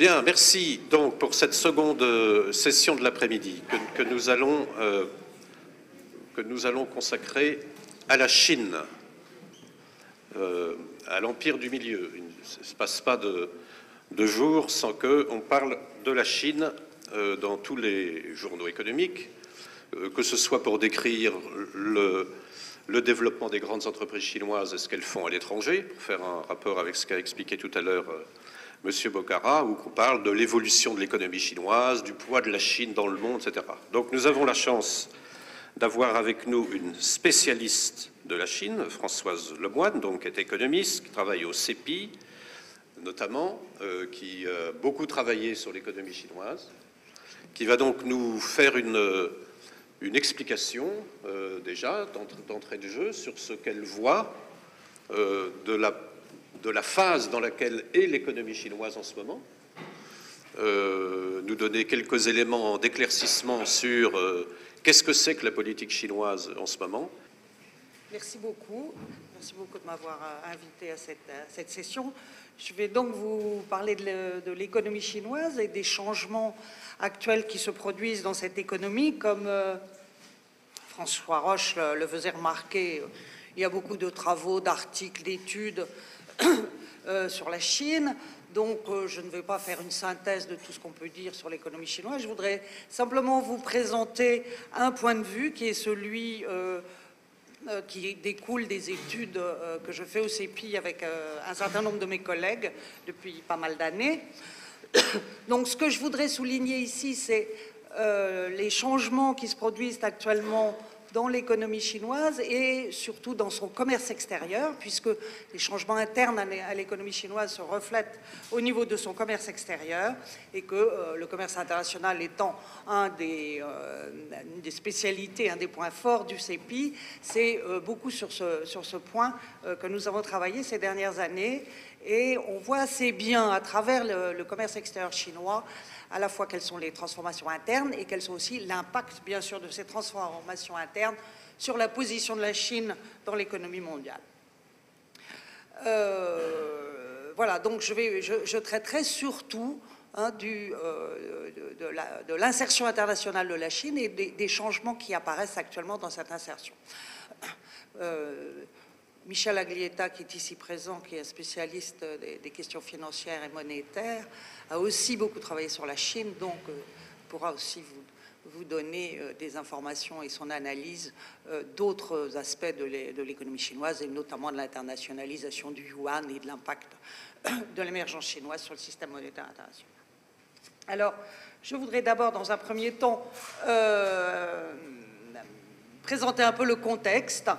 Bien, merci donc pour cette seconde session de l'après-midi que nous allons consacrer à la Chine, à l'Empire du Milieu. Il ne se passe pas de jour sans qu'on parle de la Chine dans tous les journaux économiques, que ce soit pour décrire le développement des grandes entreprises chinoises et ce qu'elles font à l'étranger, pour faire un rapport avec ce qu'a expliqué tout à l'heure Monsieur Bocara, où on parle de l'évolution de l'économie chinoise, du poids de la Chine dans le monde, etc. Donc nous avons la chance d'avoir avec nous une spécialiste de la Chine, Françoise Lemoine, donc est économiste, qui travaille au CEPI, notamment, qui a beaucoup travaillé sur l'économie chinoise, qui va donc nous faire une explication, déjà, d'entrée de jeu, sur ce qu'elle voit de la phase dans laquelle est l'économie chinoise en ce moment, nous donner quelques éléments d'éclaircissement sur qu'est-ce que c'est que la politique chinoise en ce moment. Merci beaucoup. Merci beaucoup de m'avoir invité à cette session. Je vais donc vous parler de l'économie chinoise et des changements actuels qui se produisent dans cette économie. Comme François Roche le faisait remarquer, il y a beaucoup de travaux, d'articles, d'études sur la Chine. Donc, je ne vais pas faire une synthèse de tout ce qu'on peut dire sur l'économie chinoise. Je voudrais simplement vous présenter un point de vue qui est celui qui découle des études que je fais au CEPI avec un certain nombre de mes collègues depuis pas mal d'années. Donc, ce que je voudrais souligner ici, c'est les changements qui se produisent actuellement dans l'économie chinoise et surtout dans son commerce extérieur, puisque les changements internes à l'économie chinoise se reflètent au niveau de son commerce extérieur et que le commerce international étant une des spécialités, un des points forts du CEPI, c'est beaucoup sur ce point que nous avons travaillé ces dernières années et on voit assez bien à travers le commerce extérieur chinois à la fois quelles sont les transformations internes et quels sont aussi l'impact, bien sûr, de ces transformations internes sur la position de la Chine dans l'économie mondiale. Voilà, donc je traiterai surtout de l'insertion internationale de la Chine et des changements qui apparaissent actuellement dans cette insertion. Michel Aglietta, qui est ici présent, qui est spécialiste des questions financières et monétaires, a aussi beaucoup travaillé sur la Chine, donc pourra aussi vous donner des informations et son analyse d'autres aspects de l'économie chinoise, et notamment de l'internationalisation du yuan et de l'impact de l'émergence chinoise sur le système monétaire international. Alors, je voudrais d'abord, dans un premier temps, présenter un peu le contexte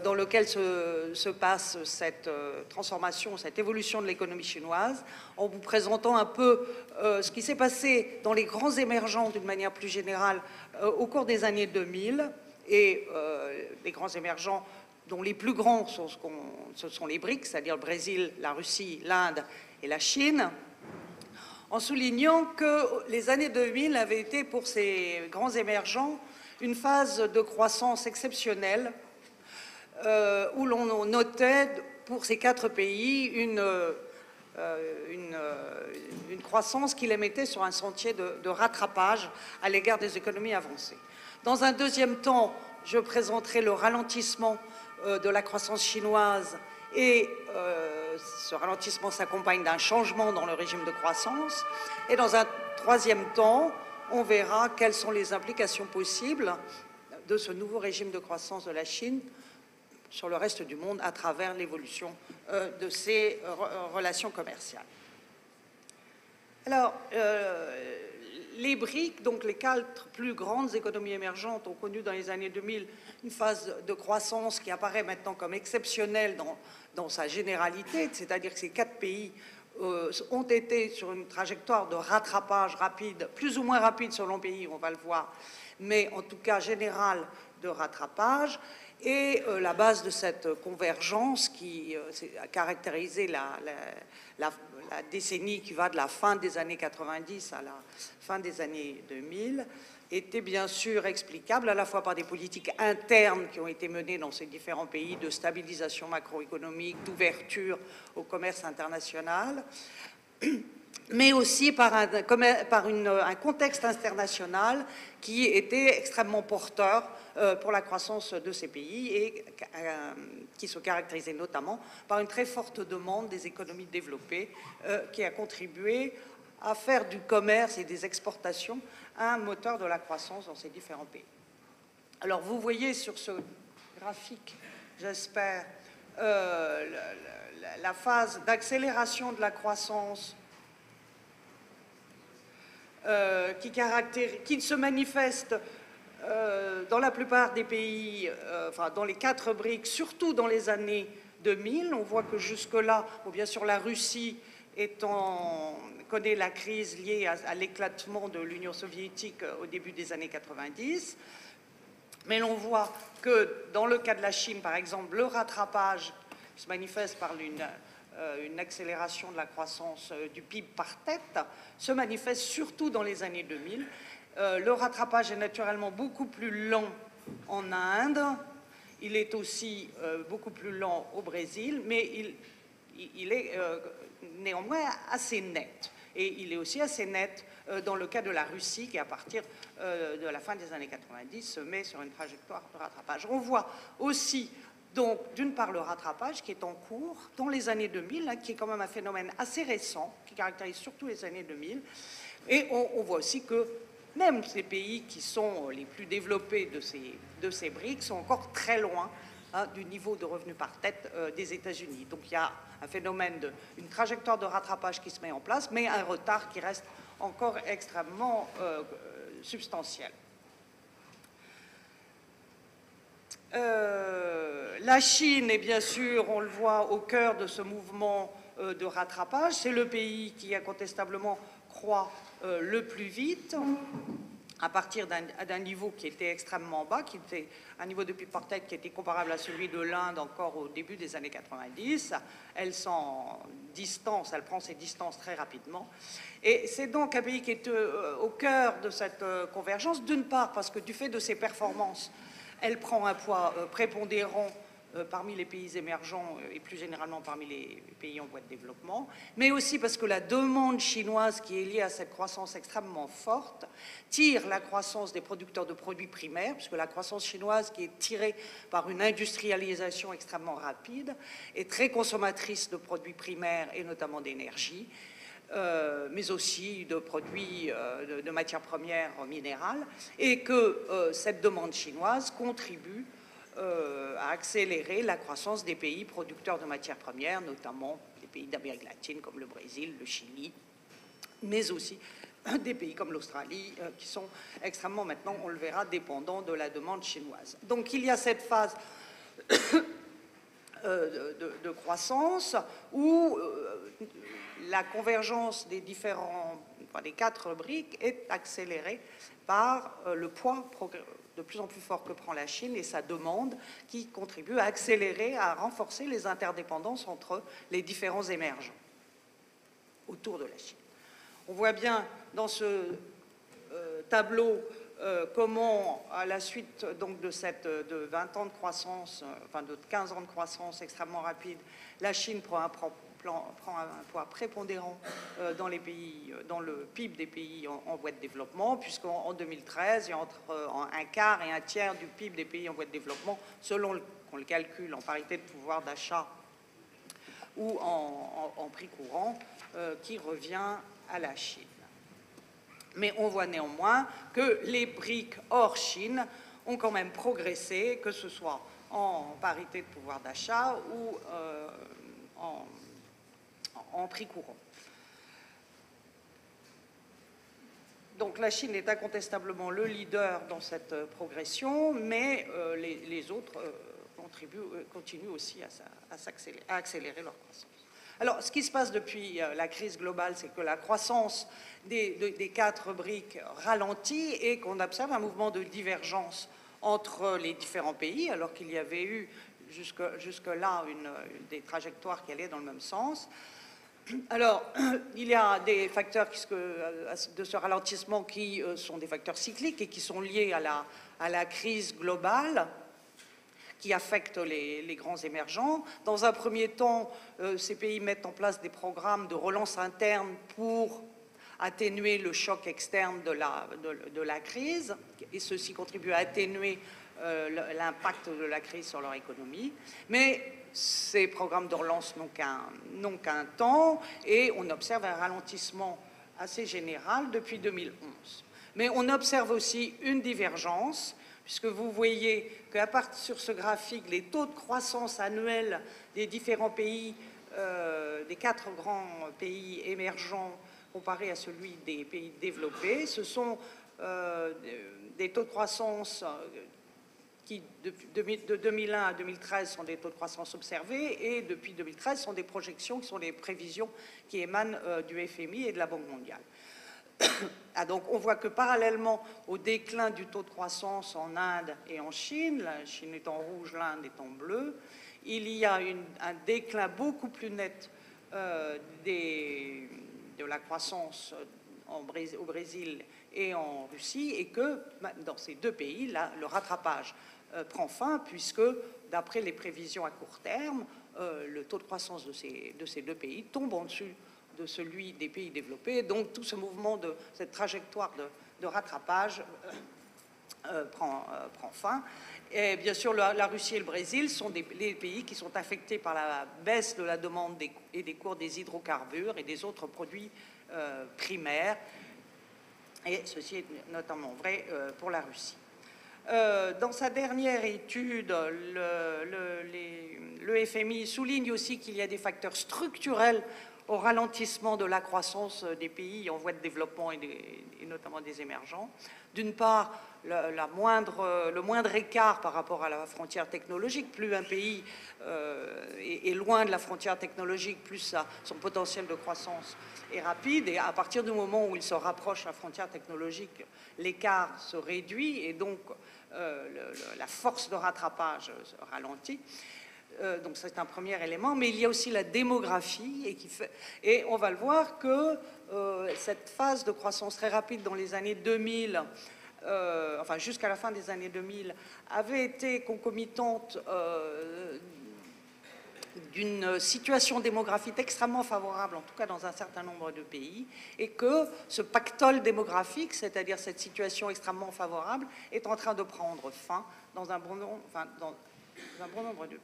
dans lequel se passe cette transformation, cette évolution de l'économie chinoise, en vous présentant un peu ce qui s'est passé dans les grands émergents d'une manière plus générale au cours des années 2000, et les grands émergents dont les plus grands ce sont les BRICS, c'est-à-dire le Brésil, la Russie, l'Inde et la Chine, en soulignant que les années 2000 avaient été pour ces grands émergents une phase de croissance exceptionnelle, où l'on notait pour ces 4 pays une croissance qui les mettait sur un sentier de rattrapage à l'égard des économies avancées. Dans un deuxième temps, je présenterai le ralentissement de la croissance chinoise et ce ralentissement s'accompagne d'un changement dans le régime de croissance. Et dans un troisième temps, on verra quelles sont les implications possibles de ce nouveau régime de croissance de la Chine sur le reste du monde à travers l'évolution de ces relations commerciales. Alors, les BRICS, donc les 4 plus grandes économies émergentes, ont connu dans les années 2000 une phase de croissance qui apparaît maintenant comme exceptionnelle dans sa généralité, c'est-à-dire que ces 4 pays ont été sur une trajectoire de rattrapage rapide, plus ou moins rapide selon le pays, on va le voir, mais en tout cas générale de rattrapage. Et la base de cette convergence qui a caractérisé la décennie qui va de la fin des années 90 à la fin des années 2000 était bien sûr explicable à la fois par des politiques internes qui ont été menées dans ces différents pays de stabilisation macroéconomique, d'ouverture au commerce international, mais aussi par un contexte international qui était extrêmement porteur pour la croissance de ces pays et qui se caractérisait notamment par une très forte demande des économies développées qui a contribué à faire du commerce et des exportations un moteur de la croissance dans ces différents pays. Alors vous voyez sur ce graphique, j'espère, la phase d'accélération de la croissance qui se manifeste dans la plupart des pays, enfin dans les 4 BRICS, surtout dans les années 2000. On voit que jusque-là, bon, bien sûr la Russie connaît la crise liée à l'éclatement de l'Union soviétique au début des années 90. Mais l'on voit que dans le cas de la Chine, par exemple, le rattrapage se manifeste par une accélération de la croissance du PIB par tête, se manifeste surtout dans les années 2000. Le rattrapage est naturellement beaucoup plus lent en Inde, il est aussi beaucoup plus lent au Brésil, mais il est néanmoins assez net. Et il est aussi assez net dans le cas de la Russie, qui à partir de la fin des années 90 se met sur une trajectoire de rattrapage. On voit aussi donc, d'une part, le rattrapage qui est en cours dans les années 2000, hein, qui est quand même un phénomène assez récent, qui caractérise surtout les années 2000. Et on voit aussi que même ces pays qui sont les plus développés de ces BRICS sont encore très loin du niveau de revenus par tête des États-Unis. Donc, il y a un phénomène, une trajectoire de rattrapage qui se met en place, mais un retard qui reste encore extrêmement substantiel. La Chine est bien sûr, on le voit, au cœur de ce mouvement de rattrapage. C'est le pays qui incontestablement croît le plus vite, à partir d'un niveau qui était extrêmement bas, qui était un niveau de PIB par tête qui était comparable à celui de l'Inde encore au début des années 90. Elle s'en distance, elle prend ses distances très rapidement. Et c'est donc un pays qui est au cœur de cette convergence, d'une part parce que du fait de ses performances, elle prend un poids prépondérant parmi les pays émergents et plus généralement parmi les pays en voie de développement, mais aussi parce que la demande chinoise qui est liée à cette croissance extrêmement forte tire la croissance des producteurs de produits primaires, puisque la croissance chinoise qui est tirée par une industrialisation extrêmement rapide est très consommatrice de produits primaires et notamment d'énergie, mais aussi de produits de matières premières minérales, et que cette demande chinoise contribue à accélérer la croissance des pays producteurs de matières premières, notamment des pays d'Amérique latine comme le Brésil, le Chili, mais aussi des pays comme l'Australie, qui sont extrêmement maintenant, on le verra, dépendants de la demande chinoise. Donc il y a cette phase de croissance où la convergence des des 4 BRICS est accélérée par le poids de plus en plus fort que prend la Chine et sa demande qui contribue à accélérer, à renforcer les interdépendances entre les différents émergents autour de la Chine. On voit bien dans ce tableau comment, à la suite donc de 20 ans de croissance, enfin de 15 ans de croissance extrêmement rapide, la Chine prend un poids prépondérant dans le PIB des pays en voie de développement, puisqu'en 2013, il y a entre un quart et un tiers du PIB des pays en voie de développement, selon qu'on le calcule en parité de pouvoir d'achat ou en prix courant, qui revient à la Chine. Mais on voit néanmoins que les BRICS hors Chine ont quand même progressé, que ce soit en parité de pouvoir d'achat ou en prix courant. Donc la Chine est incontestablement le leader dans cette progression, mais les autres continuent aussi à accélérer leur croissance. Alors, ce qui se passe depuis la crise globale, c'est que la croissance des 4 BRICS ralentit et qu'on observe un mouvement de divergence entre les différents pays, alors qu'il y avait eu jusque-là des trajectoires qui allaient dans le même sens. Alors, il y a des facteurs de ce ralentissement qui sont des facteurs cycliques et qui sont liés à la crise globale, qui affectent les grands émergents. Dans un premier temps, ces pays mettent en place des programmes de relance interne pour atténuer le choc externe de la crise, et ceci contribue à atténuer l'impact de la crise sur leur économie. Mais ces programmes de relance n'ont qu'un temps, et on observe un ralentissement assez général depuis 2011. Mais on observe aussi une divergence, puisque vous voyez qu'à partir sur ce graphique, les taux de croissance annuels des différents pays, des 4 grands pays émergents comparés à celui des pays développés, ce sont des taux de croissance qui, de 2001 à 2013, sont des taux de croissance observés, et depuis 2013 sont des projections qui sont des prévisions qui émanent du FMI et de la Banque mondiale. Ah, donc on voit que parallèlement au déclin du taux de croissance en Inde et en Chine, la Chine est en rouge, l'Inde est en bleu, il y a un déclin beaucoup plus net de la croissance au Brésil et en Russie, et que dans ces deux pays, là, le rattrapage prend fin, puisque d'après les prévisions à court terme, le taux de croissance de ces deux pays tombe en dessus de celui des pays développés. Donc tout ce mouvement, cette trajectoire de rattrapage prend fin. Et bien sûr, la Russie et le Brésil sont les pays qui sont affectés par la baisse de la demande et des cours des hydrocarbures et des autres produits primaires. Et ceci est notamment vrai pour la Russie. Dans sa dernière étude, le FMI souligne aussi qu'il y a des facteurs structurels au ralentissement de la croissance des pays en voie de développement et notamment des émergents. D'une part, le moindre écart par rapport à la frontière technologique. Plus un pays est loin de la frontière technologique, plus son potentiel de croissance est rapide. Et à partir du moment où il se rapproche de la frontière technologique, l'écart se réduit et donc la force de rattrapage se ralentit. Donc c'est un premier élément, mais il y a aussi la démographie, et on va le voir que cette phase de croissance très rapide dans les années 2000, enfin jusqu'à la fin des années 2000, avait été concomitante d'une situation démographique extrêmement favorable, en tout cas dans un certain nombre de pays, et que ce pactole démographique, c'est-à-dire cette situation extrêmement favorable, est en train de prendre fin dans un bon nombre de pays.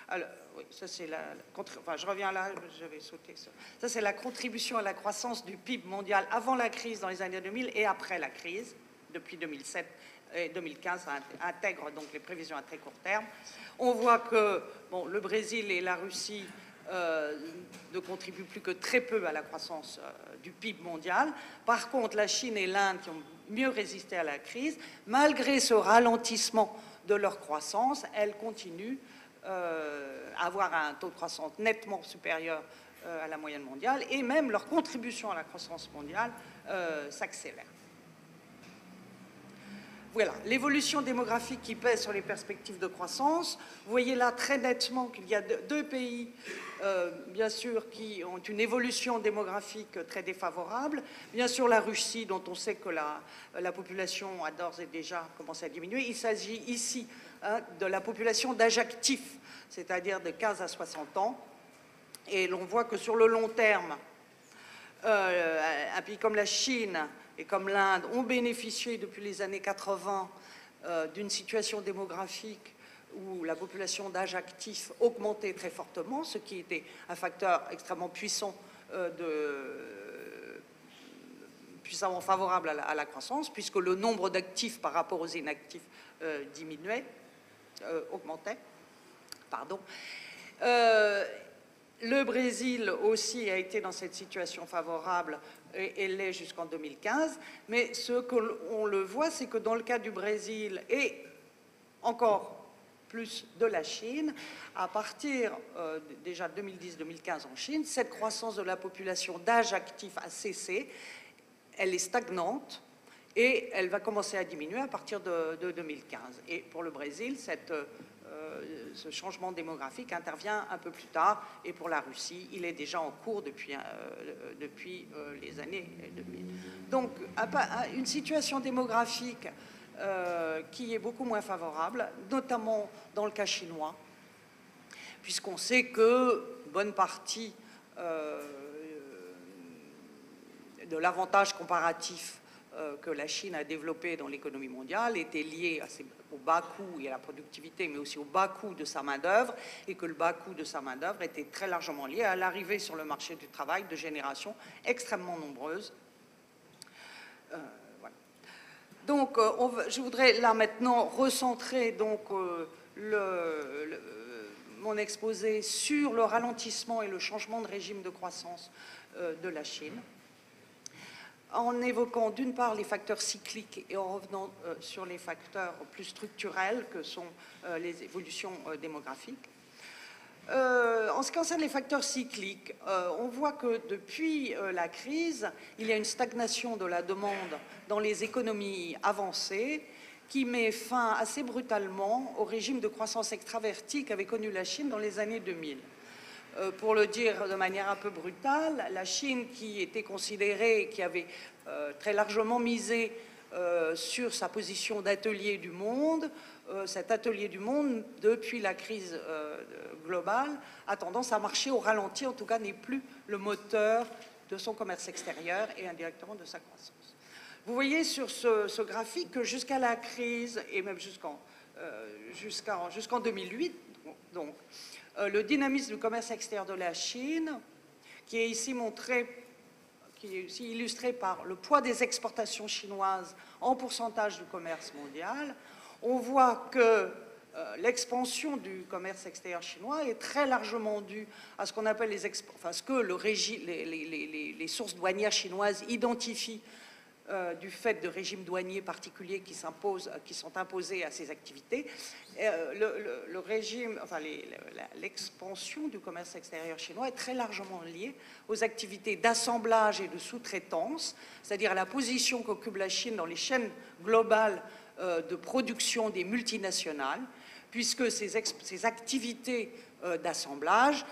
Alors, oui, ça c'est je reviens là, j'avais sauté ça. Ça c'est la contribution à la croissance du PIB mondial avant la crise dans les années 2000 et après la crise, depuis 2007 et 2015, ça intègre donc les prévisions à très court terme. On voit que le Brésil et la Russie ne contribuent plus que très peu à la croissance du PIB mondial. Par contre, la Chine et l'Inde, qui ont mieux résisté à la crise, malgré ce ralentissement de leur croissance, elles continuent avoir un taux de croissance nettement supérieur à la moyenne mondiale, et même leur contribution à la croissance mondiale s'accélère. Voilà, l'évolution démographique qui pèse sur les perspectives de croissance. Vous voyez là très nettement qu'il y a deux pays, bien sûr, qui ont une évolution démographique très défavorable. Bien sûr, la Russie, dont on sait que la population a d'ores et déjà commencé à diminuer. Il s'agit ici de la population d'âge actif, c'est-à-dire de 15 à 60 ans. Et l'on voit que sur le long terme, un pays comme la Chine et comme l'Inde ont bénéficié depuis les années 80 d'une situation démographique où la population d'âge actif augmentait très fortement, ce qui était un facteur extrêmement puissant, puissamment favorable à la croissance, puisque le nombre d'actifs par rapport aux inactifs augmentait. Pardon. Le Brésil aussi a été dans cette situation favorable et l'est jusqu'en 2015. Mais ce qu'on le voit, c'est que dans le cas du Brésil et encore plus de la Chine, à partir déjà 2010-2015 en Chine, cette croissance de la population d'âge actif a cessé. Elle est stagnante et elle va commencer à diminuer à partir de 2015. Et pour le Brésil, ce changement démographique intervient un peu plus tard, et pour la Russie, il est déjà en cours depuis les années 2000. Donc, une situation démographique qui est beaucoup moins favorable, notamment dans le cas chinois, puisqu'on sait que bonne partie de l'avantage comparatif que la Chine a développé dans l'économie mondiale était lié au bas coût et à la productivité, mais aussi au bas coût de sa main-d'œuvre, et que le bas coût de sa main-d'œuvre était très largement lié à l'arrivée sur le marché du travail de générations extrêmement nombreuses. Voilà. Donc, je voudrais là maintenant recentrer donc, mon exposé sur le ralentissement et le changement de régime de croissance de la Chine, en évoquant d'une part les facteurs cycliques et en revenant sur les facteurs plus structurels que sont les évolutions démographiques. En ce qui concerne les facteurs cycliques, on voit que depuis la crise, il y a une stagnation de la demande dans les économies avancées qui met fin assez brutalement au régime de croissance extravertie qu'avait connu la Chine dans les années 2000. Pour le dire de manière un peu brutale, la Chine qui était considérée, qui avait très largement misé sur sa position d'atelier du monde, cet atelier du monde, depuis la crise globale, a tendance à marcher au ralenti, en tout cas n'est plus le moteur de son commerce extérieur et indirectement de sa croissance. Vous voyez sur ce graphique que jusqu'à la crise, et même jusqu'en 2008, donc, le dynamisme du commerce extérieur de la Chine, qui est ici montré, qui est aussi illustré par le poids des exportations chinoises en pourcentage du commerce mondial, on voit que l'expansion du commerce extérieur chinois est très largement due à ce qu'on appelle ce que les sources douanières chinoises identifient du fait de régimes douaniers particuliers qui sont imposés à ces activités. Le régime, enfin l'expansion du commerce extérieur chinois est très largement liée aux activités d'assemblage et de sous-traitance, c'est-à-dire à la position qu'occupe la Chine dans les chaînes globales de production des multinationales, puisque ces activités d'assemblage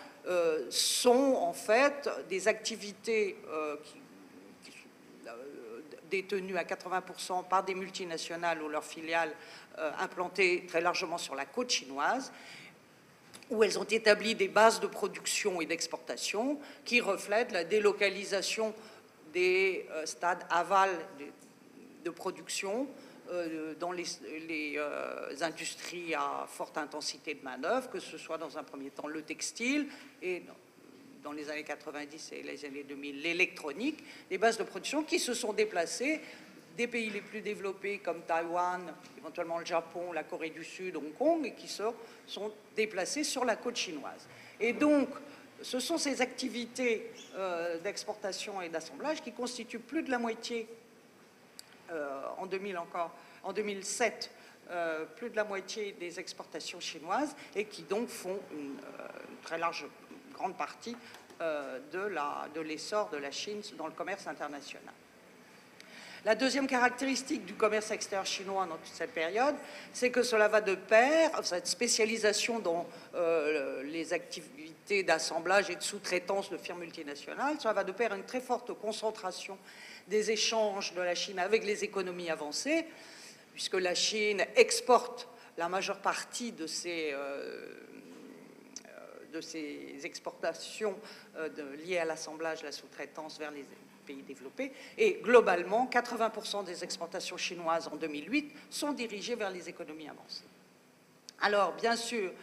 sont en fait des activités détenues à 80% par des multinationales ou leurs filiales implantées très largement sur la côte chinoise, où elles ont établi des bases de production et d'exportation qui reflètent la délocalisation des stades aval de production dans les industries à forte intensité de main-d'œuvre, que ce soit dans un premier temps le textile et dans les années 90 et les années 2000 l'électronique, des bases de production qui se sont déplacées des pays les plus développés comme Taïwan, éventuellement le Japon, la Corée du Sud, Hong Kong, et qui sont déplacées sur la côte chinoise. Et donc, ce sont ces activités d'exportation et d'assemblage qui constituent plus de la moitié, en 2007, plus de la moitié des exportations chinoises et qui donc font une très grande partie de l'essor de la Chine dans le commerce international. La deuxième caractéristique du commerce extérieur chinois dans toute cette période, c'est que cela va de pair, cette spécialisation dans les activités d'assemblage et de sous-traitance de firmes multinationales, cela va de pair à une très forte concentration des échanges de la Chine avec les économies avancées, puisque la Chine exporte la majeure partie de ses exportations liées à l'assemblage, la sous-traitance vers les pays développés. Et globalement, 80% des exportations chinoises en 2008 sont dirigées vers les économies avancées. Alors, bien sûr,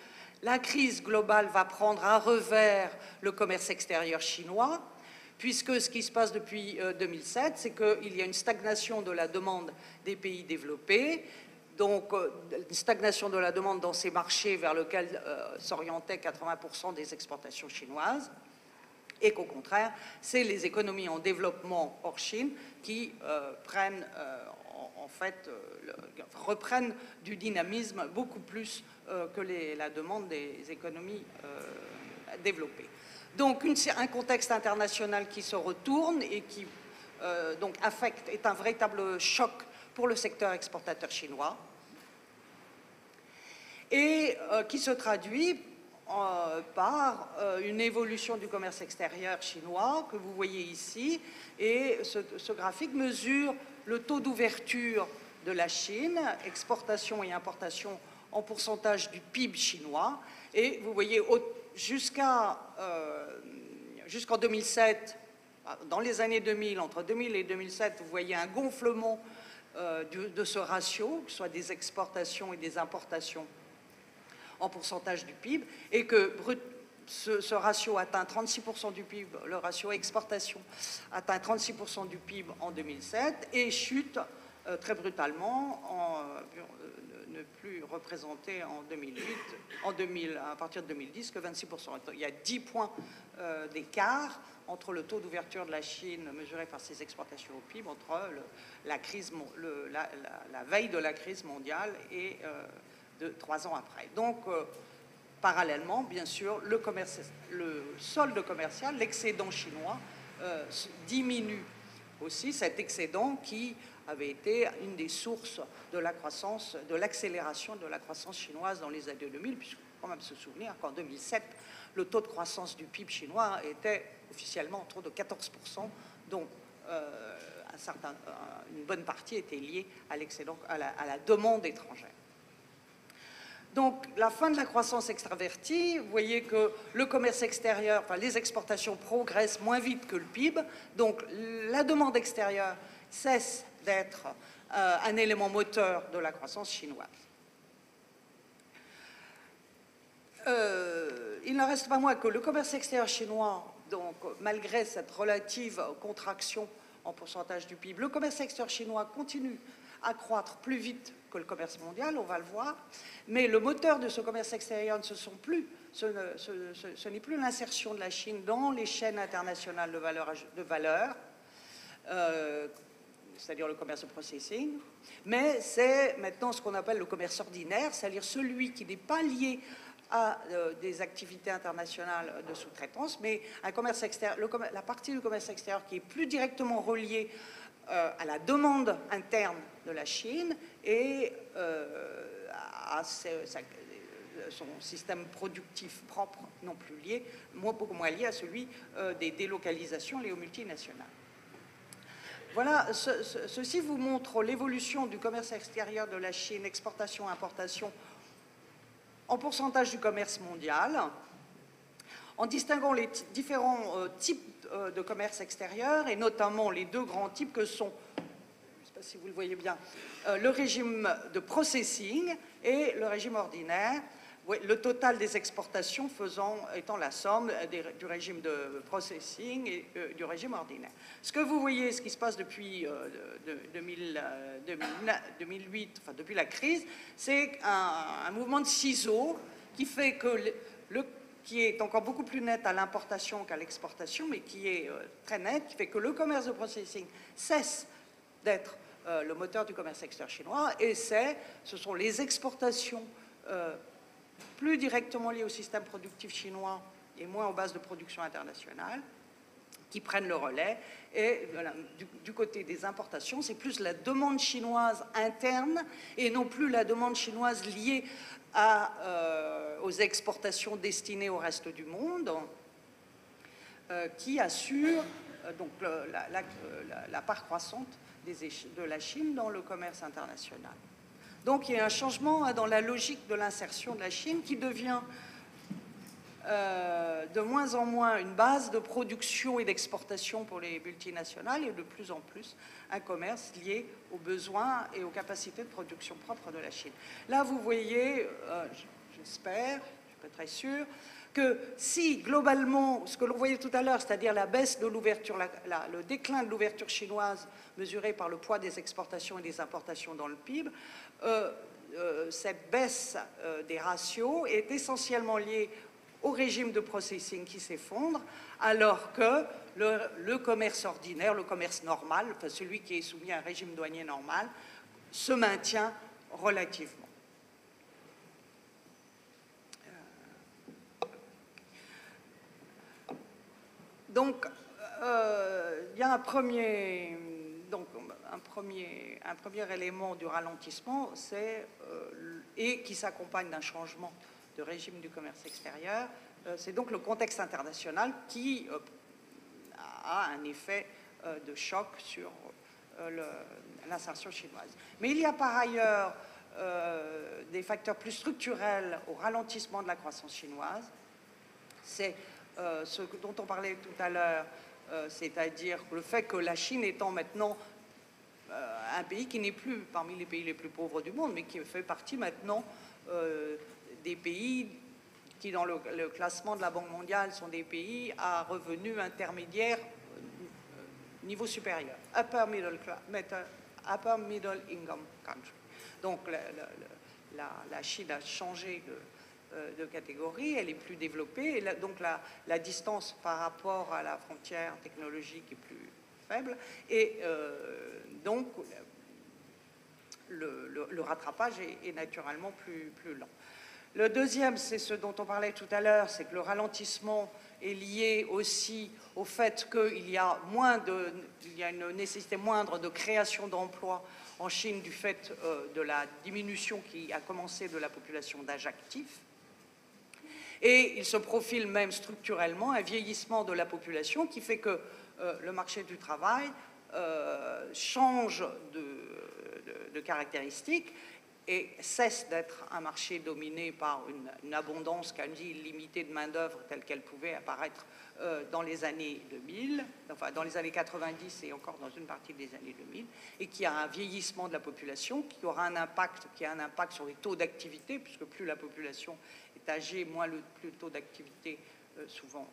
la crise globale va prendre à revers le commerce extérieur chinois, puisque ce qui se passe depuis 2007, c'est qu'il y a une stagnation de la demande des pays développés, donc une stagnation de la demande dans ces marchés vers lesquels s'orientaient 80% des exportations chinoises, et qu'au contraire, c'est les économies en développement hors Chine qui reprennent du dynamisme beaucoup plus que la demande des économies développées. Donc un contexte international qui se retourne et qui donc est un véritable choc pour le secteur exportateur chinois et qui se traduit par une évolution du commerce extérieur chinois que vous voyez ici, et ce graphique mesure le taux d'ouverture de la Chine, exportation et importation en pourcentage du PIB chinois. Et vous voyez, jusqu'en 2007, dans les années 2000, entre 2000 et 2007, vous voyez un gonflement de ce ratio, que ce soit des exportations et des importations en pourcentage du PIB, et que ce ratio atteint 36% du PIB, le ratio exportation atteint 36% du PIB en 2007 et chute très brutalement, ne plus représenter en 2008, à partir de 2010, que 26%. Il y a 10 points d'écart entre le taux d'ouverture de la Chine mesuré par ses exportations au PIB entre la veille de la crise mondiale et 3 ans après. Donc, parallèlement, bien sûr, le solde commercial, l'excédent chinois, diminue aussi, cet excédent qui avait été une des sources de la croissance, de l'accélération de la croissance chinoise dans les années 2000, puisqu'il faut quand même se souvenir qu'en 2007, le taux de croissance du PIB chinois était officiellement autour de 14%, dont une bonne partie était liée à l'excédent, à la demande étrangère. Donc, la fin de la croissance extravertie, vous voyez que le commerce extérieur, enfin les exportations progressent moins vite que le PIB, donc la demande extérieure cesse d'être un élément moteur de la croissance chinoise. Il n'en reste pas moins que le commerce extérieur chinois, donc malgré cette relative contraction en pourcentage du PIB, le commerce extérieur chinois continue à croître plus vite que le commerce mondial, on va le voir, mais le moteur de ce commerce extérieur ce n'est plus l'insertion de la Chine dans les chaînes internationales de valeur, c'est-à-dire le commerce de processing, mais c'est maintenant ce qu'on appelle le commerce ordinaire, c'est-à-dire celui qui n'est pas lié à des activités internationales de sous-traitance, mais un commerce extérieur, la partie du commerce extérieur qui est plus directement reliée à la demande interne de la Chine et à son système productif propre, non plus lié, beaucoup moins lié à celui des délocalisations liées aux multinationales. Voilà, ceci vous montre l'évolution du commerce extérieur de la Chine, exportation, importation, en pourcentage du commerce mondial, en distinguant les différents types de commerce extérieur, et notamment les deux grands types que sont, je ne sais pas si vous le voyez bien, le régime de processing et le régime ordinaire, le total des exportations étant la somme du régime de processing et du régime ordinaire. Ce que vous voyez, ce qui se passe depuis 2008, enfin depuis la crise, c'est un mouvement de ciseaux qui fait que qui est encore beaucoup plus net à l'importation qu'à l'exportation, mais qui est très net, qui fait que le commerce de processing cesse d'être le moteur du commerce extérieur chinois, et ce sont les exportations plus directement liées au système productif chinois et moins aux bases de production internationale qui prennent le relais. Et voilà, du côté des importations, c'est plus la demande chinoise interne et non plus la demande chinoise liée aux exportations destinées au reste du monde, qui assure donc la part croissante de la Chine dans le commerce international. Donc il y a un changement dans la logique de l'insertion de la Chine qui devient de moins en moins une base de production et d'exportation pour les multinationales et de plus en plus un commerce lié aux besoins et aux capacités de production propres de la Chine. Là, vous voyez, j'espère, je ne suis pas très sûre, que si globalement, ce que l'on voyait tout à l'heure, c'est-à-dire la baisse de l'ouverture, le déclin de l'ouverture chinoise mesuré par le poids des exportations et des importations dans le PIB, cette baisse des ratios est essentiellement liée au régime de processing qui s'effondre, alors que le commerce ordinaire, le commerce normal, enfin celui qui est soumis à un régime douanier normal, se maintient relativement. Donc, il y a un premier élément du ralentissement, et qui s'accompagne d'un changement de régime du commerce extérieur, c'est donc le contexte international qui a un effet de choc sur l'insertion chinoise. Mais il y a par ailleurs des facteurs plus structurels au ralentissement de la croissance chinoise. C'est ce dont on parlait tout à l'heure, c'est-à-dire le fait que la Chine étant maintenant un pays qui n'est plus parmi les pays les plus pauvres du monde, mais qui fait partie maintenant des pays qui, dans le classement de la Banque mondiale, sont des pays à revenus intermédiaires niveau supérieur, upper middle income country. Donc la Chine a changé de catégorie, elle est plus développée, et donc la distance par rapport à la frontière technologique est plus faible, et donc le rattrapage est naturellement plus lent. Le deuxième, c'est ce dont on parlait tout à l'heure, c'est que le ralentissement est lié aussi au fait qu'il y a une nécessité moindre de création d'emplois en Chine du fait de la diminution qui a commencé de la population d'âge actif. Et il se profile même structurellement un vieillissement de la population qui fait que le marché du travail change de caractéristiques et cesse d'être un marché dominé par une abondance quasi illimitée de main-d'œuvre telle qu'elle pouvait apparaître dans les années 2000, enfin dans les années 90 et encore dans une partie des années 2000, et qui a un vieillissement de la population qui aura un impact sur les taux d'activité, puisque plus la population est âgée, moins plus le taux d'activité souvent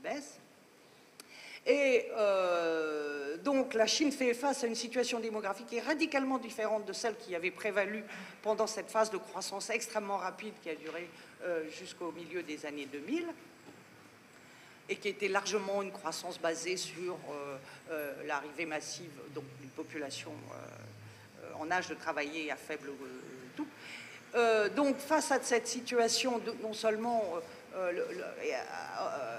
baisse. Et donc la Chine fait face à une situation démographique qui est radicalement différente de celle qui avait prévalu pendant cette phase de croissance extrêmement rapide qui a duré jusqu'au milieu des années 2000 et qui était largement une croissance basée sur l'arrivée massive d'une population en âge de travailler à faible taux. Donc face à cette situation, non seulement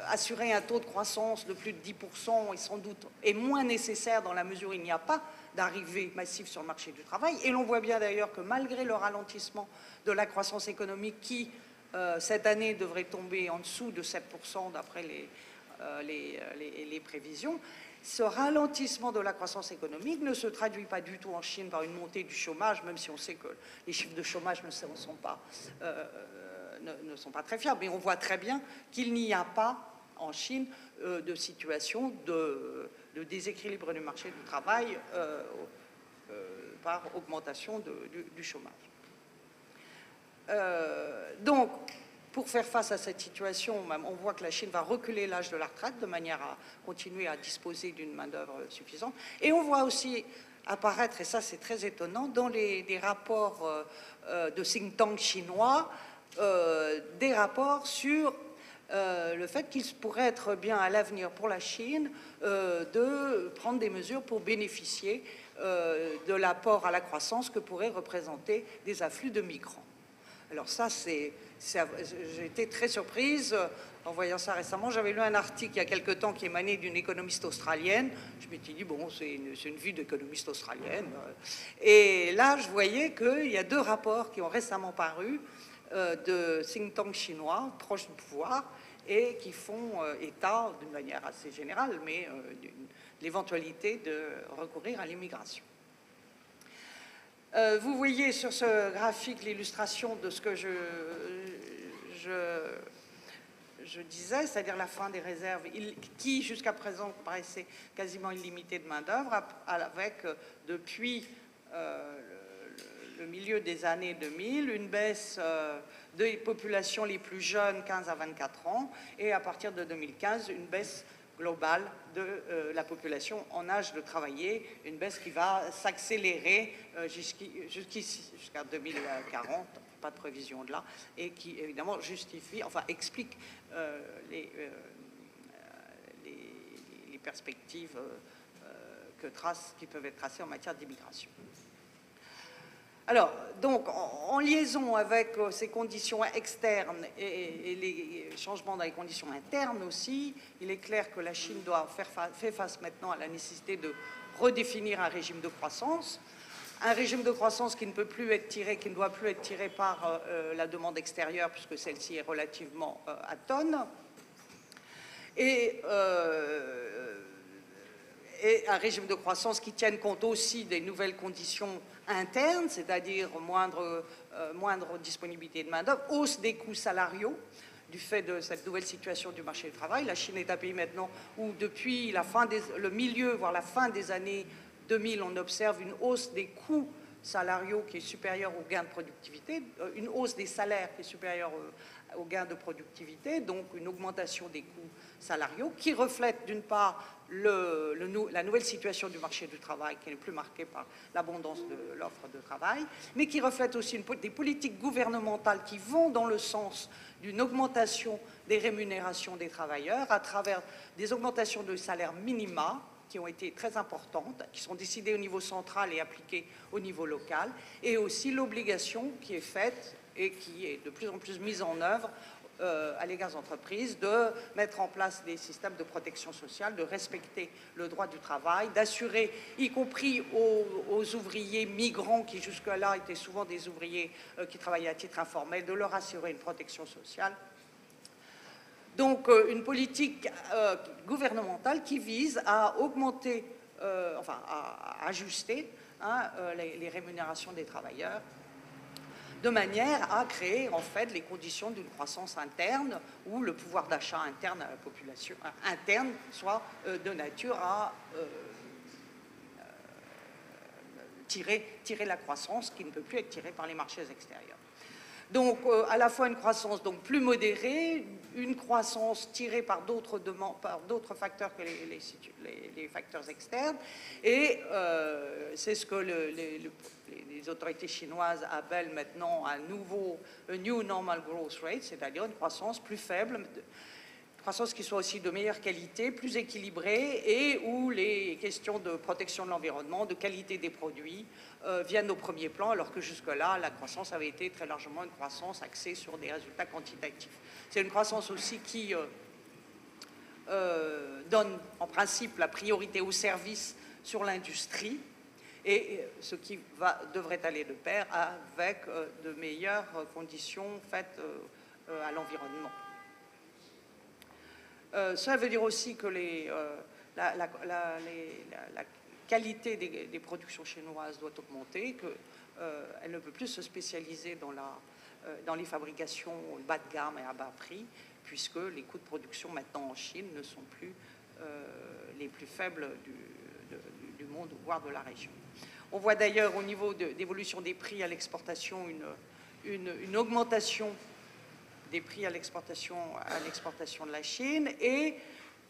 assurer un taux de croissance de plus de 10% est sans doute moins nécessaire dans la mesure où il n'y a pas d'arrivée massive sur le marché du travail. Et l'on voit bien d'ailleurs que malgré le ralentissement de la croissance économique qui, cette année, devrait tomber en dessous de 7% d'après les prévisions, ce ralentissement de la croissance économique ne se traduit pas du tout en Chine par une montée du chômage, même si on sait que les chiffres de chômage ne sont pas très fiables, mais on voit très bien qu'il n'y a pas en Chine de situation de déséquilibre du marché du travail par augmentation du chômage. Donc, pour faire face à cette situation, on voit que la Chine va reculer l'âge de la retraite de manière à continuer à disposer d'une main-d'œuvre suffisante. Et on voit aussi apparaître, et ça c'est très étonnant, dans des rapports de think tanks chinois, des rapports sur le fait qu'il pourrait être bien à l'avenir pour la Chine de prendre des mesures pour bénéficier de l'apport à la croissance que pourraient représenter des afflux de migrants. Alors ça, j'ai été très surprise en voyant ça récemment. J'avais lu un article il y a quelque temps qui émanait d'une économiste australienne. Je m'étais dit, bon, c'est une vue d'économiste australienne. Et là, je voyais qu'il y a deux rapports qui ont récemment paru de think tanks chinois proches du pouvoir et qui font état, d'une manière assez générale, mais de l'éventualité de recourir à l'immigration. Vous voyez sur ce graphique l'illustration de ce que je disais, c'est-à-dire la fin des réserves qui, jusqu'à présent, paraissait quasiment illimitée de main-d'œuvre, avec, depuis le milieu des années 2000, une baisse des populations les plus jeunes, 15 à 24 ans, et à partir de 2015, une baisse globale de la population en âge de travailler, une baisse qui va s'accélérer jusqu'à 2040, pas de prévision de là, et qui évidemment justifie, enfin explique les perspectives qui peuvent être tracées en matière d'immigration. Alors, donc, en liaison avec ces conditions externes et les changements dans les conditions internes aussi, il est clair que la Chine doit faire face maintenant à la nécessité de redéfinir un régime de croissance. Un régime de croissance qui ne peut plus être tiré, qui ne doit plus être tiré par la demande extérieure, puisque celle-ci est relativement et un régime de croissance qui tienne compte aussi des nouvelles conditions internes, c'est-à-dire moindre disponibilité de main-d'œuvre, hausse des coûts salariaux du fait de cette nouvelle situation du marché du travail. La Chine est un pays maintenant où depuis le milieu, voire la fin des années 2000, on observe une hausse des coûts salariaux qui est supérieure aux gains de productivité, une hausse des salaires qui est supérieure aux gains de productivité, donc une augmentation des coûts salariaux qui reflète d'une part la nouvelle situation du marché du travail qui n'est plus marquée par l'abondance de l'offre de travail, mais qui reflète aussi des politiques gouvernementales qui vont dans le sens d'une augmentation des rémunérations des travailleurs à travers des augmentations de salaires minima qui ont été très importantes, qui sont décidées au niveau central et appliquées au niveau local, et aussi l'obligation qui est faite et qui est de plus en plus mise en œuvre à l'égard des entreprises de mettre en place des systèmes de protection sociale, de respecter le droit du travail, d'assurer, y compris aux ouvriers migrants qui jusque-là étaient souvent des ouvriers qui travaillaient à titre informel, de leur assurer une protection sociale. Donc une politique gouvernementale qui vise à augmenter, à ajuster les rémunérations des travailleurs de manière à créer en fait les conditions d'une croissance interne où le pouvoir d'achat interne à la population interne soit de nature à tirer la croissance qui ne peut plus être tirée par les marchés extérieurs. Donc à la fois une croissance donc plus modérée, une croissance tirée par d'autres facteurs que les facteurs externes, et c'est ce que les autorités chinoises appellent maintenant un new normal growth rate, c'est-à-dire une croissance plus faible, croissance qui soit aussi de meilleure qualité, plus équilibrée, et où les questions de protection de l'environnement, de qualité des produits viennent au premier plan, alors que jusque-là, la croissance avait été très largement une croissance axée sur des résultats quantitatifs. C'est une croissance aussi qui donne en principe la priorité aux services sur l'industrie, et ce qui devrait aller de pair avec de meilleures conditions faites à l'environnement. Cela veut dire aussi que la qualité des productions chinoises doit augmenter, qu'elle ne peut plus se spécialiser dans les fabrications bas de gamme et à bas prix, puisque les coûts de production maintenant en Chine ne sont plus les plus faibles du monde, voire de la région. On voit d'ailleurs au niveau d'évolution des prix à l'exportation une augmentation des prix à l'exportation de la Chine, et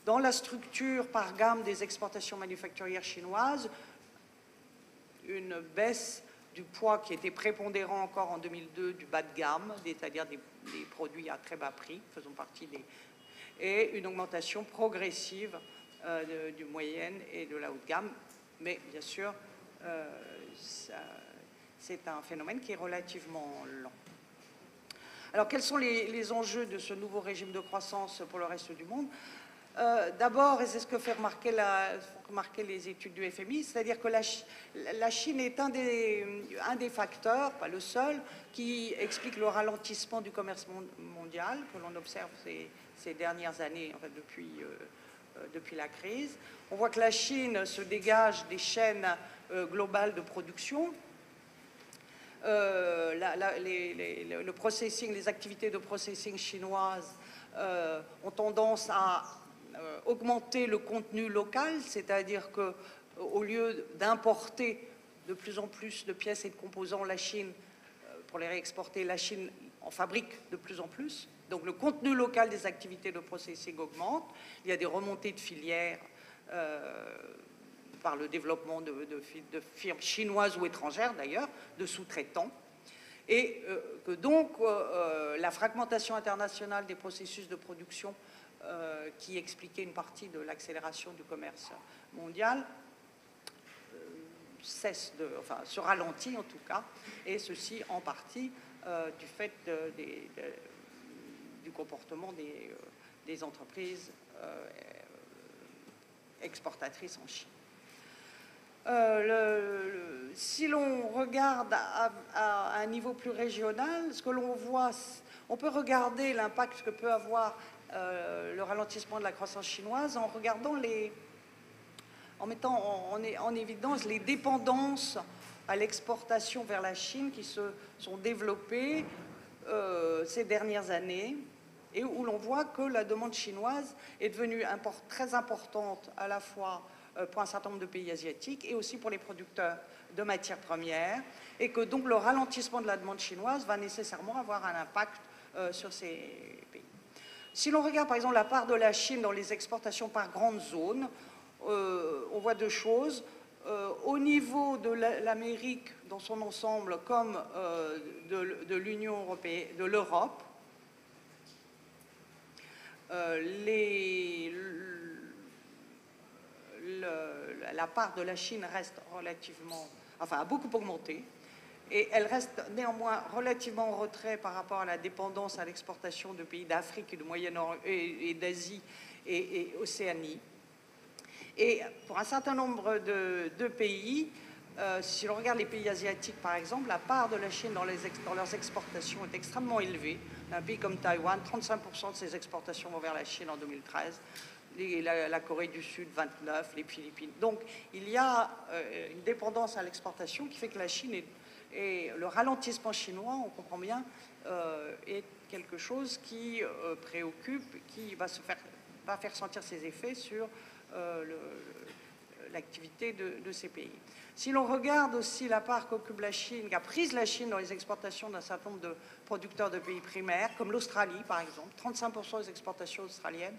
dans la structure par gamme des exportations manufacturières chinoises, une baisse du poids qui était prépondérant encore en 2002 du bas de gamme, c'est-à-dire des produits à très bas prix, faisant partie et une augmentation progressive du moyenne et de la haute gamme, mais bien sûr, c'est un phénomène qui est relativement lent. Alors, quels sont les enjeux de ce nouveau régime de croissance pour le reste du monde? D'abord, et c'est ce que fait remarquer les études du FMI, c'est-à-dire que la Chine est un des facteurs, pas le seul, qui explique le ralentissement du commerce mondial que l'on observe ces dernières années, en fait, depuis la crise. On voit que la Chine se dégage des chaînes globales de production. Le processing, les activités de processing chinoises ont tendance à augmenter le contenu local, c'est-à-dire qu'au lieu d'importer de plus en plus de pièces et de composants, la Chine, pour les réexporter, la Chine en fabrique de plus en plus. Donc le contenu local des activités de processing augmente. Il y a des remontées de filières par le développement de firmes chinoises ou étrangères d'ailleurs, de sous-traitants, et que donc la fragmentation internationale des processus de production qui expliquait une partie de l'accélération du commerce mondial se ralentit en tout cas, et ceci en partie du fait du comportement des entreprises exportatrices en Chine. Si l'on regarde à un niveau plus régional, ce que l'on voit, on peut regarder l'impact que peut avoir le ralentissement de la croissance chinoise en regardant en mettant en évidence les dépendances à l'exportation vers la Chine qui se sont développées ces dernières années, et où l'on voit que la demande chinoise est devenue très importante à la fois pour un certain nombre de pays asiatiques et aussi pour les producteurs de matières premières, et que donc le ralentissement de la demande chinoise va nécessairement avoir un impact sur ces pays. Si l'on regarde par exemple la part de la Chine dans les exportations par grande zone, on voit deux choses. Au niveau de l'Amérique dans son ensemble comme de l'Union européenne, de l'Europe, la part de la Chine reste relativement, enfin a beaucoup augmenté, et elle reste néanmoins relativement en retrait par rapport à la dépendance à l'exportation de pays d'Afrique et de Moyen-Orient et d'Asie et Océanie. Et pour un certain nombre de pays, si l'on regarde les pays asiatiques par exemple, la part de la Chine dans leurs exportations est extrêmement élevée. Un pays comme Taïwan, 35% de ses exportations vont vers la Chine en 2013, la Corée du Sud 29%, les Philippines. Donc il y a une dépendance à l'exportation qui fait que la Chine et le ralentissement chinois, on comprend bien, est quelque chose qui préoccupe, qui va faire sentir ses effets sur l'activité de ces pays. Si l'on regarde aussi la part qu'occupe la Chine, qu'a prise la Chine dans les exportations d'un certain nombre de producteurs de pays primaires, comme l'Australie par exemple, 35% des exportations australiennes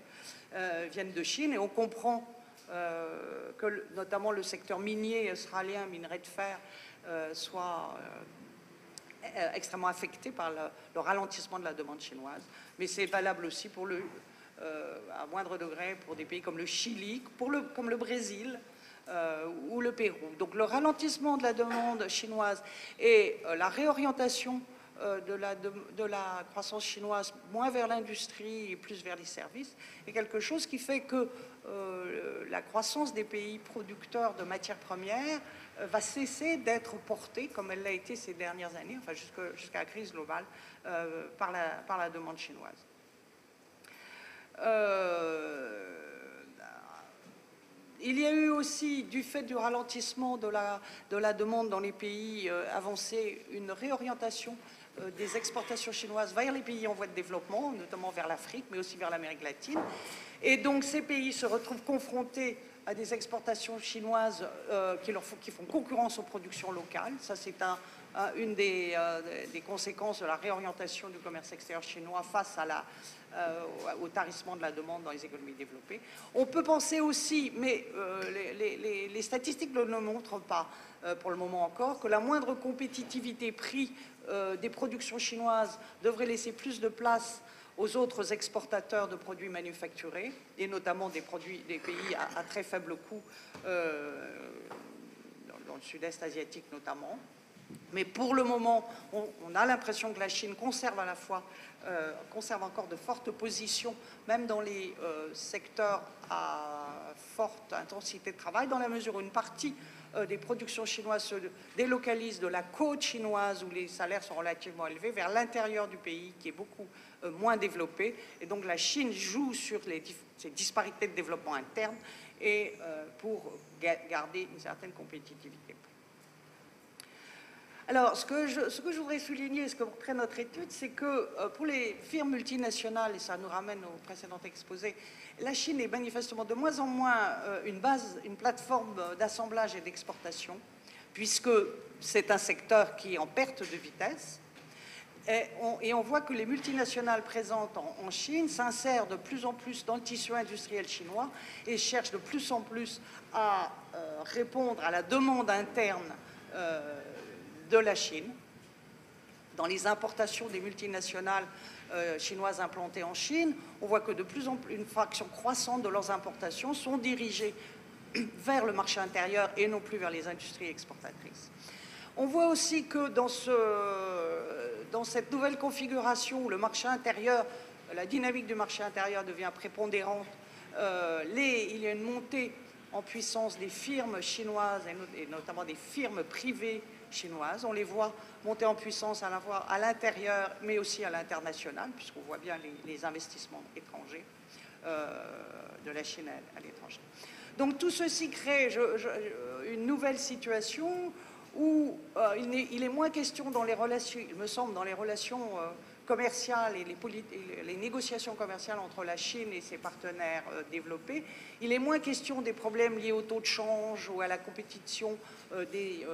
viennent de Chine, et on comprend que notamment le secteur minier australien, minerai de fer, soit extrêmement affecté par le ralentissement de la demande chinoise. Mais c'est valable aussi pour à moindre degré pour des pays comme le Chili, comme le Brésil ou le Pérou. Donc le ralentissement de la demande chinoise et la réorientation de la croissance chinoise moins vers l'industrie et plus vers les services est quelque chose qui fait que la croissance des pays producteurs de matières premières va cesser d'être portée, comme elle l'a été ces dernières années, enfin jusqu'à la crise globale, par la demande chinoise. Il y a eu aussi, du fait du ralentissement de la demande dans les pays avancés, une réorientation des exportations chinoises vers les pays en voie de développement, notamment vers l'Afrique, mais aussi vers l'Amérique latine. Et donc ces pays se retrouvent confrontés à des exportations chinoises qui font concurrence aux productions locales. Ça, c'est une des conséquences de la réorientation du commerce extérieur chinois face au tarissement de la demande dans les économies développées. On peut penser aussi, mais les statistiques ne le montrent pas pour le moment encore, que la moindre compétitivité prix des productions chinoises devrait laisser plus de place aux autres exportateurs de produits manufacturés, et notamment des pays à très faible coût, dans le sud-est asiatique notamment. Mais pour le moment, on a l'impression que la Chine conserve encore de fortes positions, même dans les secteurs à forte intensité de travail, dans la mesure où une partie des productions chinoises se délocalisent de la côte chinoise, où les salaires sont relativement élevés, vers l'intérieur du pays, qui est beaucoup moins développé. Et donc la Chine joue sur ces disparités de développement interne et pour garder une certaine compétitivité. Alors, ce que je voudrais souligner, ce que crée notre étude, c'est que pour les firmes multinationales, et ça nous ramène au précédent exposé, la Chine est manifestement de moins en moins une plateforme d'assemblage et d'exportation, puisque c'est un secteur qui est en perte de vitesse. Et on voit que les multinationales présentes en Chine s'insèrent de plus en plus dans le tissu industriel chinois et cherchent de plus en plus à répondre à la demande interne de la Chine. Dans les importations des multinationales chinoises implantées en Chine, on voit que de plus en plus une fraction croissante de leurs importations sont dirigées vers le marché intérieur et non plus vers les industries exportatrices. On voit aussi que dans cette nouvelle configuration où le marché intérieur, la dynamique du marché intérieur devient prépondérante, il y a une montée en puissance des firmes chinoises et notamment des firmes privées chinoises. On les voit monter en puissance à la fois à l'intérieur mais aussi à l'international, puisqu'on voit bien les investissements étrangers de la Chine à l'étranger. Donc tout ceci crée une nouvelle situation où il est moins question dans les relations, il me semble, dans les relations commerciales et les négociations commerciales entre la Chine et ses partenaires développés, il est moins question des problèmes liés au taux de change ou à la compétition des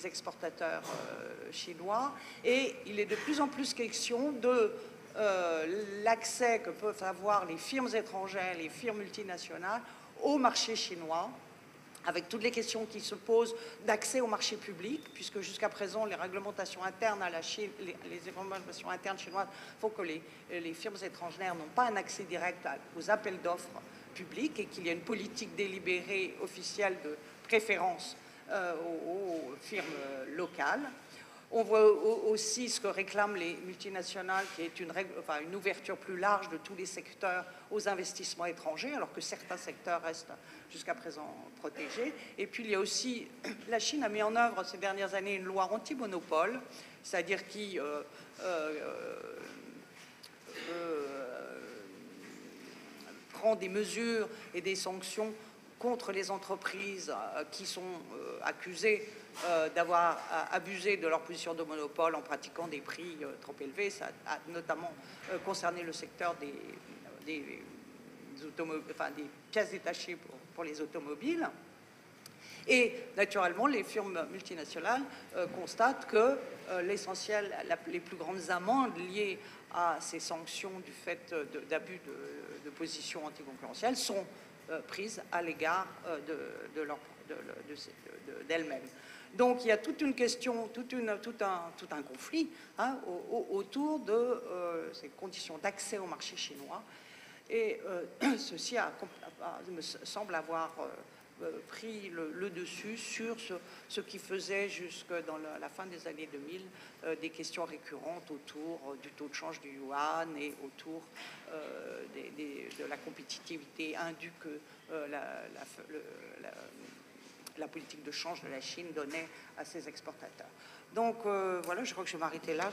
exportateurs chinois, et il est de plus en plus question de l'accès que peuvent avoir les firmes étrangères, les firmes multinationales au marché chinois, avec toutes les questions qui se posent d'accès au marché public, puisque jusqu'à présent, les réglementations internes à la Chine, les réglementations internes chinoises font que les firmes étrangères n'ont pas un accès direct aux appels d'offres publics et qu'il y a une politique délibérée officielle de préférence aux firmes locales. On voit aussi ce que réclament les multinationales, qui est une ouverture plus large de tous les secteurs aux investissements étrangers, alors que certains secteurs restent jusqu'à présent protégés. Et puis il y a aussi, la Chine a mis en œuvre ces dernières années une loi anti-monopole, c'est-à-dire qui prend des mesures et des sanctions contre les entreprises qui sont accusées d'avoir abusé de leur position de monopole en pratiquant des prix trop élevés. Ça a notamment concerné le secteur des pièces détachées pour les automobiles. Et naturellement, les firmes multinationales constatent que l'essentiel, les plus grandes amendes liées à ces sanctions du fait d'abus de position anticoncurrentielle sont prises à l'égard d'elles-mêmes. Donc il y a toute une question, tout un conflit autour de ces conditions d'accès au marché chinois. Et ceci me semble avoir pris le dessus sur ce qui faisait jusque dans la fin des années 2000 des questions récurrentes autour du taux de change du yuan et autour de la compétitivité indue que la politique de change de la Chine donnait à ses exportateurs. Donc voilà, je crois que je vais m'arrêter là.